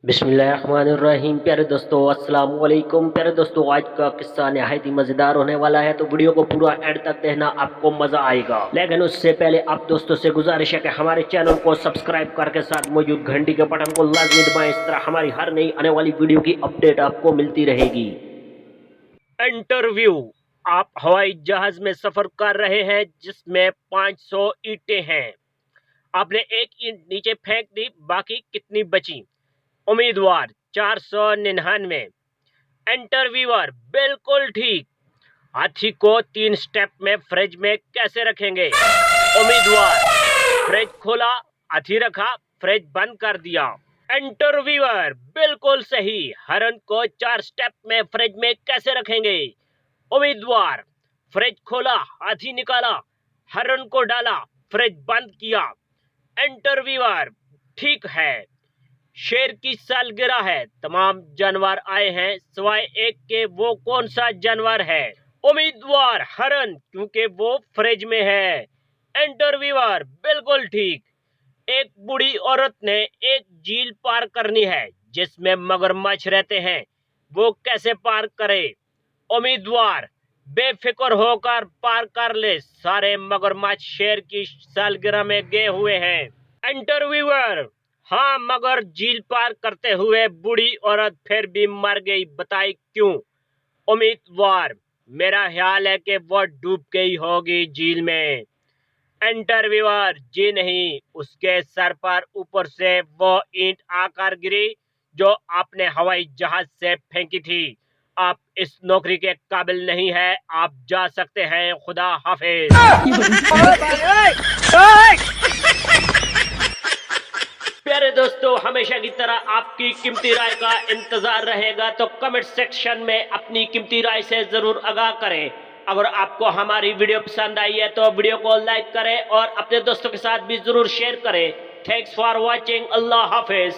बिस्मिल्लाहिर्रहमानिर्रहीम। प्यारे दोस्तों, अस्सलाम वालेकुम। प्यारे दोस्तों, आज का किस्सा निहायत ही मज़ेदार होने वाला है, तो वीडियो को पूरा एंड तक देखना, आपको मज़ा आएगा। लेकिन उससे पहले आप दोस्तों से गुजारिश है कि हमारे चैनल को सब्सक्राइब करके साथ मौजूद घंटी के बटन को लाजमी दबाएं। इस तरह हमारी हर नई आने वाली वीडियो की अपडेट आपको मिलती रहेगी। इंटरव्यू। आप हवाई जहाज में सफर कर रहे हैं जिसमें 500 ईंटें हैं। आपने एक ईंट नीचे फेंक दी, बाकी कितनी बची? उम्मीदवार 499। इंटरव्यूअर बिल्कुल ठीक। हाथी को 3 स्टेप में फ्रिज में कैसे रखेंगे? उम्मीदवार फ्रिज खोला, हाथी रखा, फ्रिज बंद कर दिया। इंटरव्यूअर बिल्कुल सही। हरण को 4 स्टेप में फ्रिज में कैसे रखेंगे? उम्मीदवार फ्रिज खोला, हाथी निकाला, हरण को डाला, फ्रिज बंद किया। इंटरव्यूअर ठीक है। शेर की सालगिरह है, तमाम जानवर आए हैं सिवाय एक के, वो कौन सा जानवर है? उम्मीदवार हरण, क्योंकि वो फ्रिज में है। इंटरव्यूअर बिल्कुल ठीक। एक बूढ़ी औरत ने एक झील पार करनी है जिसमें मगरमच्छ रहते हैं, वो कैसे पार करे? उम्मीदवार बेफिक्र होकर पार कर ले, सारे मगरमच्छ शेर की सालगिरह में गए हुए हैं। इंटरव्यूअर हाँ, मगर झील पार करते हुए बूढ़ी औरत फिर भी मर गई, बताई क्यों? उम्मीदवार मेरा ख्याल है कि वो डूब गई होगी झील में। इंटरव्यूअर जी नहीं, उसके सर पर ऊपर से वो ईंट आकर गिरी जो आपने हवाई जहाज से फेंकी थी। आप इस नौकरी के काबिल नहीं है, आप जा सकते हैं। खुदा हाफिज। प्यारे दोस्तों, हमेशा की तरह आपकी कीमती राय का इंतजार रहेगा, तो कमेंट सेक्शन में अपनी कीमती राय से जरूर आगाह करें। अगर आपको हमारी वीडियो पसंद आई है तो वीडियो को लाइक करें और अपने दोस्तों के साथ भी जरूर शेयर करें। Thanks for watching. Allah Hafiz.